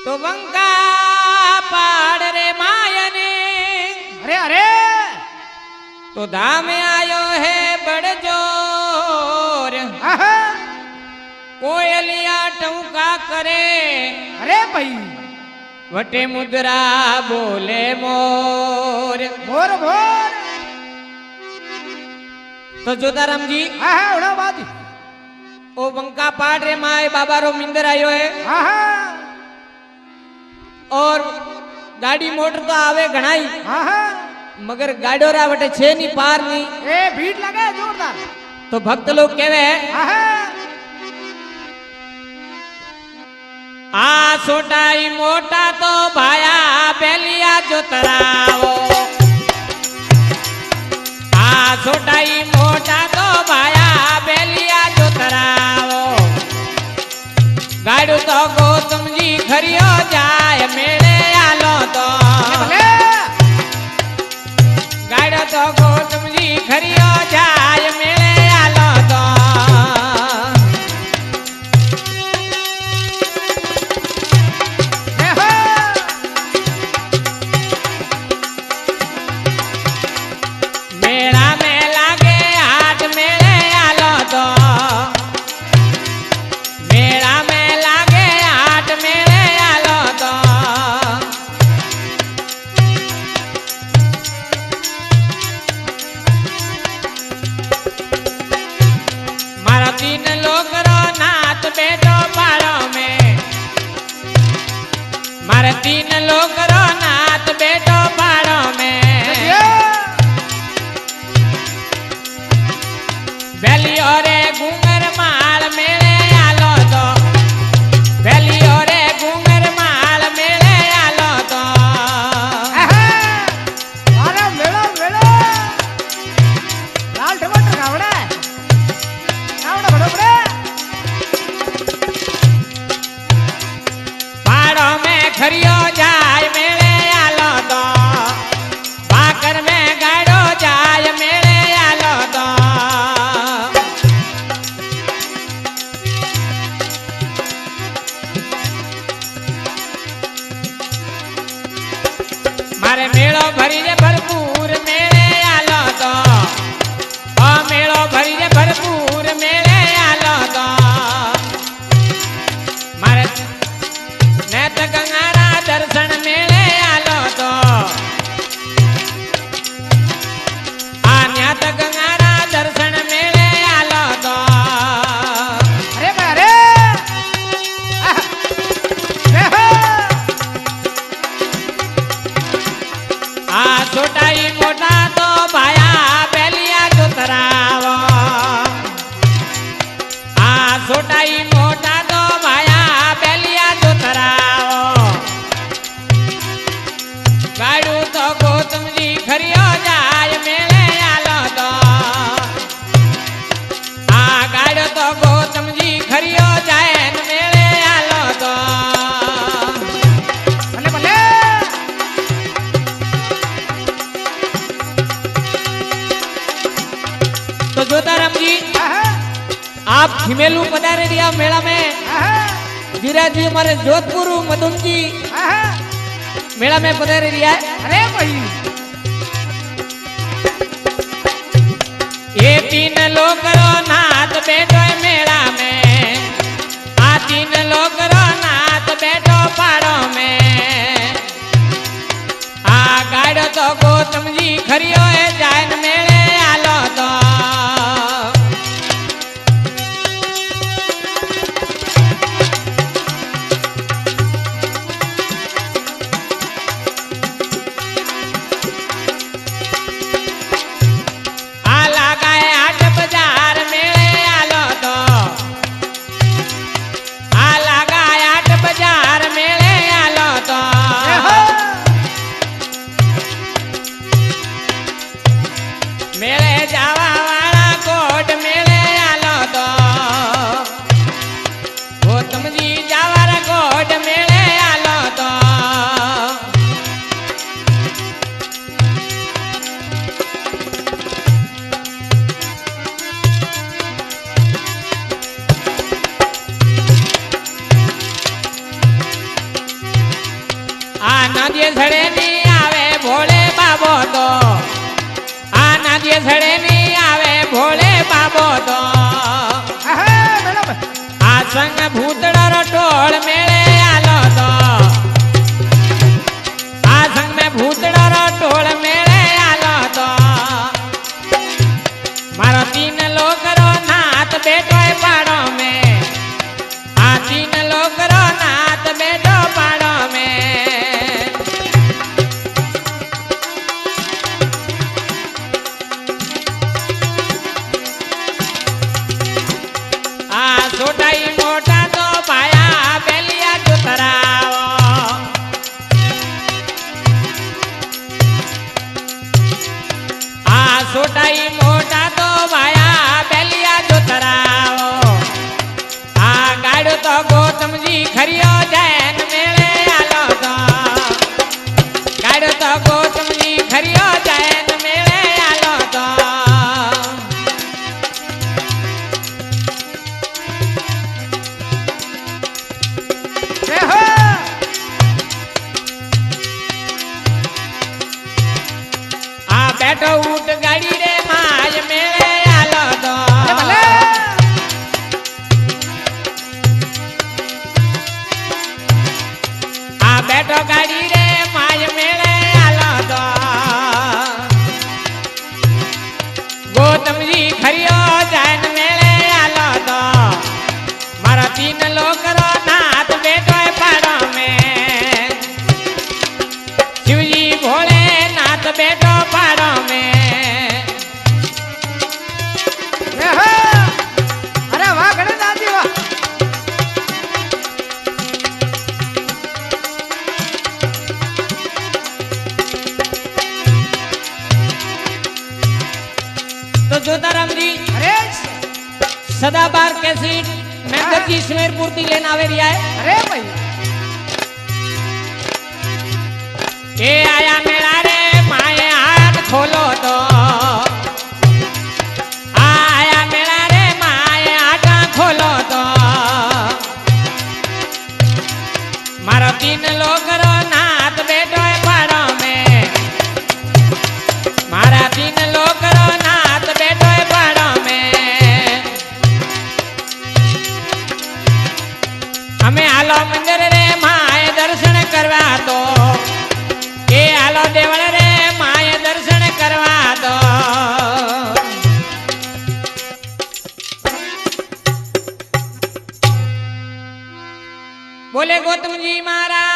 तो वंका पाड़ रे मायने अरे अरे तो धाम आयो है बड़ जोर आहा, कोयलिया टौका करे अरे भाई वटे मुद्रा बोले मोर। बोर बोर तो जोताराम जी आहा उड़ा बात ओ वंका पाड़ रे माए बाबा रो मिंदर आयो है आहा और गाड़ी मोटर तो आवे घणाई आहा मगर गाडोरा वटे छे नी पार नी ए भीड़ लगे जोरदार तो भक्त लोग कहवे आहा आ छोटाई मोटा तो भाया बेलिया जो तराओ। आ छोटाई मोटा तो भाया बेलिया जो तराओ। गाड़ू तो गौतम जी खरियो जाए मेले आलो तो गाड़ो तो गौतम जी खरियो जाए मेले आलो तो मेला में लागे हाट मेले आलो तो मेला में लागे हाट मेले आलो तो मारा तीन लोग रो नाथ बेटो पाड़ो में मारे तीन लोग रो नाथ बेटो पाड़ो में बेलियो रे घूंगर माल मेले आलो तो बेलियो रे घूंगर माल मेले आलो तो अरे मेलो मेलो लाल टमाटर खावड़ा खावड़ा बड़ोबड़े पाड़ो में खरियो जाय मेले आलो तो बाकर में गाड़ो जाय मेले आलो तो मारे मेलो भरी रे भरपूर मेले आलो तो ओ मेलो भरी रे भरपूर मेले आलो तो मारे नेत गंगारा दर्शन मेले आलो तो आ न्यात गंगारा दर्शन मेले आलो तो अरे भाई अरे आ छोटाई मोटा तो भाया बेलिया जो तरावो। आ छोटाई मोटा तो भाया बेलिया जो तरावो। गाड़ू तो गौतम जी खरियो जाय मेले आलो तो आ गाड़ो तो गौतम जी खरियो जाय न मेले आलो तो भले भले तो जोताराम जी आहा आप खिमेलू पधारे दिया मेला में आहा जीरा जी हमारे जोधपुर मधुम जी आहा मेला में पधारे दिया है। अरे भाई ये तीन लोग रो नाथ बैठो है मेला में आ तीन लोग रो नाथ बैठो पाड़ो में आ गाड़ो तो गौतम जी खरियो है जायन मेले आलो तो आ लगाए हाट बाजार मेले आलो तो आ लगाए हाट बाजार मेले आलो तो मेले जावा वाला कोट मेले आलो तो गौतम जी जावा रा कोट मेले आलो तो નાદિયે સડે ની આવે ભોળે બાબો તો આ નાદિયે સડે ની આવે ભોળે બાબો તો આહા મેડમ આ સંગ ભૂતડો ટોળ મેળે આલો તો આ સંગ में ભૂતડો ટોળ મેળે આલો તો મારો 3 લોકરો નાથ બેઠો પાડો में આ 3 લોકરો નાથ બેઠો પાડો में આ છોટાઈ મોટા તો પાયા બેલિયા જોતરાવો આ છોટાઈ મોટા તો પાયા બેલિયા જોતરાવો આ ગાડો તો ગોતમજી ખરિયો જૈન મેળે આલો તો ગાડો તો ગોતમજી ખરિયો જૈન મેળે આલો તો એ હો આ બેઠો ઊંટ ગાડી રે માય મેળે આલો તો એ ભલે આ બેઠો ગાડી રે માય મેળે આલો તો ગોતમજી ખરિયો જાન મેળે આલો તો મારા 3 લોકરો નાથ બેઠો પાડો में શિવજી ભોળે નાથ બેઠો પાડો में એ હો અરે વાહ ગણેશજી વાહ तो जोताराम जी અરે सदाबार कैसेट मेंढक जी सुमेरपुर थी लेना आवे रिया है અરે ભાઈ ए आया मेरा रे माए हाथ खोलो तो आया मेरा रे माए हाथ खोलो तो मारा 3 लोकरो नाथ बैठो है पाड़ो में मारा 3 लोकरो नाथ बैठो है पाड़ो में हमें आलो मंदिर रे माए दर्शन करवा दो ए आलो देवल रे माए दर्शन करवा दो बोले गौतम जी महाराज